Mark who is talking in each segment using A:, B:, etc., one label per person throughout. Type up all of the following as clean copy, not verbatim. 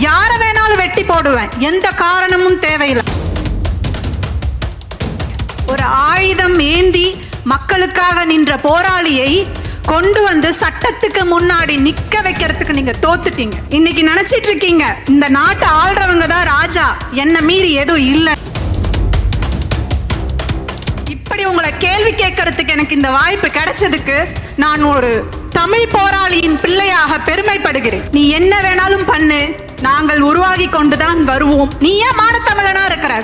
A: யார வேணாலும் வெட்டி போடுவேன், எந்த காரணமும் தேவையில்லை. ஒரு ஆயுதம் ஏந்தி மக்களுக்காக நின்ற போராளியை கொண்டு வந்து சட்டத்துக்கு முன்னாடி நிக்க வைக்கிறதுக்கு நீங்க தோத்துட்டீங்க. இன்னைக்கு நினைச்சிட்டு இருக்கீங்க இந்த நாட்டை ஆள்றவங்க தான் ராஜா, என்ன மீறி எதுவும் இல்லை. இப்படி உங்களை கேள்வி கேட்கறதுக்கு எனக்கு இந்த வாய்ப்பு கிடைச்சதுக்கு நான் ஒரு தமிழ் போராளியின் பிள்ளையாக பெருமைப்படுகிறேன். நீ என்ன வேணாலும் பண்ணு, நாங்கள் உருவாகி கொண்டுதான் வருவோம். நீ ஏன் மானத்தமிழனா இருக்கிற?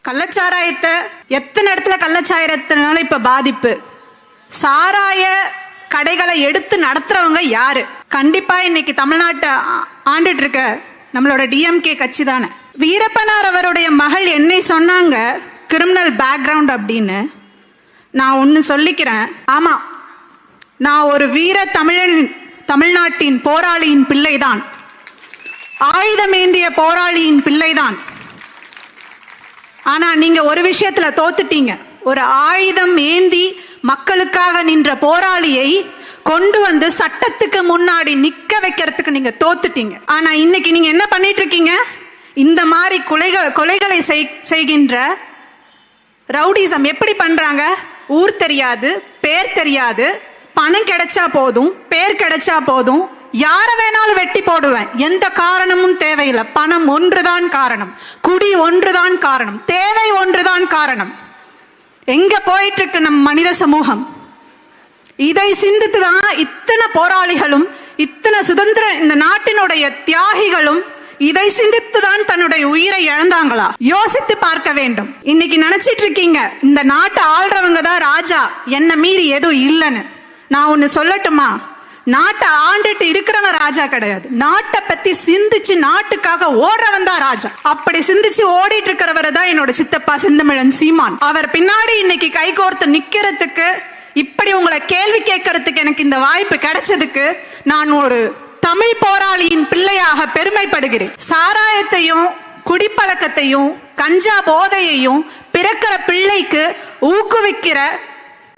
A: கள்ளச்சாராயத்தை எத்தனை இடத்துல கள்ளச்சாராயத்தினால இப்ப பாதிப்பு. சாராய கடைகளை எடுத்து நடத்துறவங்க யாரு? கண்டிப்பா இன்னைக்கு தமிழ்நாட்டை ஆண்டுட்டு இருக்க நம்மளோட டிஎம்கே கட்சி தானே. வீரப்பனார் அவருடைய மகள் என்னை சொன்னாங்க கிரிமினல் பேக்ரவுண்ட் அப்படின்னு. நான் ஒன்னு சொல்லிக்கிறேன், ஆமா, நான் ஒரு வீர தமிழ்நாட்டின் போராளியின் பிள்ளைதான், ஆயுதமேந்திய போராளியின் பிள்ளைதான். ஆனா நீங்க ஒரு விஷயத்துல தோத்துட்டீங்க. ஒரு ஆயுதம் ஏந்தி மக்களுக்காக நின்ற போராளியை கொண்டு வந்து சட்டத்துக்கு முன்னாடி நிக்க வைக்கிறதுக்கு நீங்க தோத்துட்டீங்க. ஆனா இன்னைக்கு நீங்க என்ன பண்ணிட்டு இருக்கீங்க? இந்த மாதிரி கொலைகளை செய்கின்ற ரவுடிசம் எப்படி பண்றாங்க? ஊர் தெரியாது, பேர் தெரியாது, பணம் கிடைச்சா போதும், பேர் கிடைச்சா போதும், யார வேணாலும் வெட்டி போடுவேன், எந்த காரணமும் தேவையில்லை. பணம் ஒன்றுதான் காரணம், குடி ஒன்றுதான் காரணம், தேவை ஒன்றுதான் காரணம். எங்க போயிட்டு இருக்கு நம் மனித சமூகம்? இதை சிந்தித்துதான் இத்தனை போராளிகளும், இத்தனை சுதந்திர இந்த நாட்டினுடைய தியாகிகளும் இதை சிந்தித்துதான் தன்னுடைய உயிரை இழந்தாங்களா? யோசித்து பார்க்க வேண்டும். இன்னைக்கு நினைச்சிட்டு இருக்கீங்க இந்த நாட்டை ஆள்றவங்க தான் ராஜா, என்ன மீறி எதுவும் இல்லைன்னு. நான் ஒன்னு சொல்லட்டுமா? நாட்டை ஆண்டுட்டு இருக்கிறவன் ராஜா கிடையாது. நாட்டை பத்தி சிந்திச்சு நாட்டுக்காக ஓடுறவன் தான் ராஜா. அப்படி சிந்திச்சு ஓடிட்டு இருக்கிறவரை தான் என்னோட சித்தப்பா செந்தமிழன் சீமான். அவர் பின்னாடி இன்னைக்கு கைகோர்த்து நிக்கிறதுக்கு, இப்படி உங்களை கேள்வி கேட்கறதுக்கு எனக்கு இந்த வாய்ப்பு கிடைச்சதுக்கு நான் ஒரு தமிழ் போராளியின் பிள்ளையாக பெருமைப்படுகிறேன். சாராயத்தையும் குடிப்பழக்கத்தையும் கஞ்சா போதையையும் பிறக்கிற பிள்ளைக்கு ஊக்குவிக்கிற,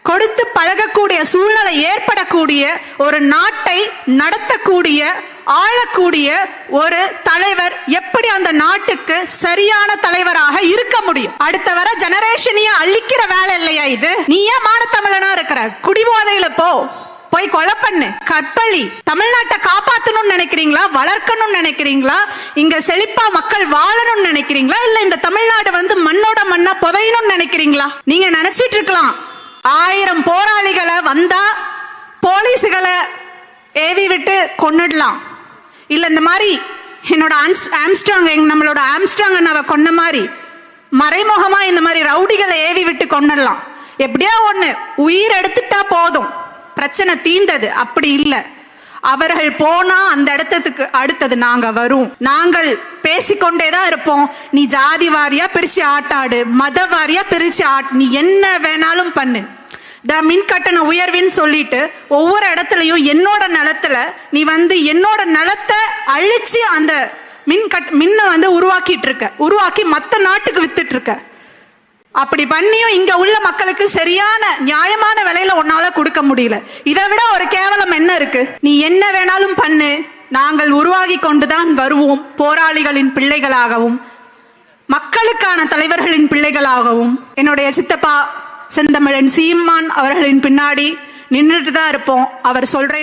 A: கொடுத்து பழகக்கூடிய சூழ்நிலை ஏற்படக்கூடிய ஒரு நாட்டை நடத்தக்கூடிய, ஆளக்கூடிய ஒரு தலைவர் எப்படி அந்த நாட்டுக்கு சரியான தலைவராக இருக்க முடியும்? அடுத்த வர ஜெனரேஷனையே அழிக்கிற வேலை இல்லையா இது? நீ ஏன் மானத்தமிழனா இருக்கிற? குடிபோதையில போய் கொலை பண்ணு, கற்பழி. தமிழ்நாட்டை காப்பாற்றணும்னு நினைக்கிறீங்களா? வளர்க்கணும்னு நினைக்கிறீங்களா? இங்க செழிப்பா மக்கள் வாழணும்னு நினைக்கிறீங்களா? இல்ல இந்த தமிழ்நாடு வந்து மண்ணோட மண்ணா புதையணும்னு நினைக்கிறீங்களா? நீங்க நினைச்சிட்டு இருக்கலாம் 1000 போராளிகளை வந்தா போலீஸுகளை ஏவி விட்டு கொன்னுடலாம், இல்ல இந்த மாதிரி என்னோட ஆம்ஸ்ட்ராங், நம்மளோட ஆம்ஸ்ட்ராங் அண்ணாவை கொன்ன மாதிரி மறைமுகமா இந்த மாதிரி ரவுடிகளை ஏவி விட்டு கொன்னுடலாம். எப்படியா ஒண்ணு உயிர் எடுத்துட்டா போதும், பிரச்சனை தீந்தது. அப்படி இல்லை. அவர்கள் போனா அந்த இடத்துக்கு அடுத்தது நாங்க வரும். நாங்கள் பேசிக்கொண்டேதான் இருப்போம். நீ ஜாதி வாரியா பிரிச்சு ஆட்டாடு, மத வாரியா பிரிச்சு நீ என்ன வேணாலும் பண்ணு. மின் கட்டண உயர்வின்னு சொல்லிட்டு ஒவ்வொரு இடத்துலயும் என்னோட நிலத்துல நீ வந்து என்னோட நிலத்தை அழிச்சு அந்த மின்ன வந்து உருவாக்கி மத்த நாட்டுக்கு வித்துட்டு இருக்க. அப்படி பண்ணியும் இங்க உள்ள மக்களுக்கு சரியான நியாயமான விலையில உன்னால கொடுக்க முடியல. இதை விட ஒரு கேவலம் என்ன இருக்கு? நீ என்ன வேணாலும் பண்ணு, நாங்கள் உருவாகி கொண்டுதான் வருவோம். போராளிகளின் பிள்ளைகளாகவும் மக்களுக்கான தலைவர்களின் பிள்ளைகளாகவும் என்னுடைய சித்தப்பா செந்தமிழன் சீமான் அவர்களின் பின்னாடி நின்றுட்டு தான் இருப்போம். அவர் சொல்ற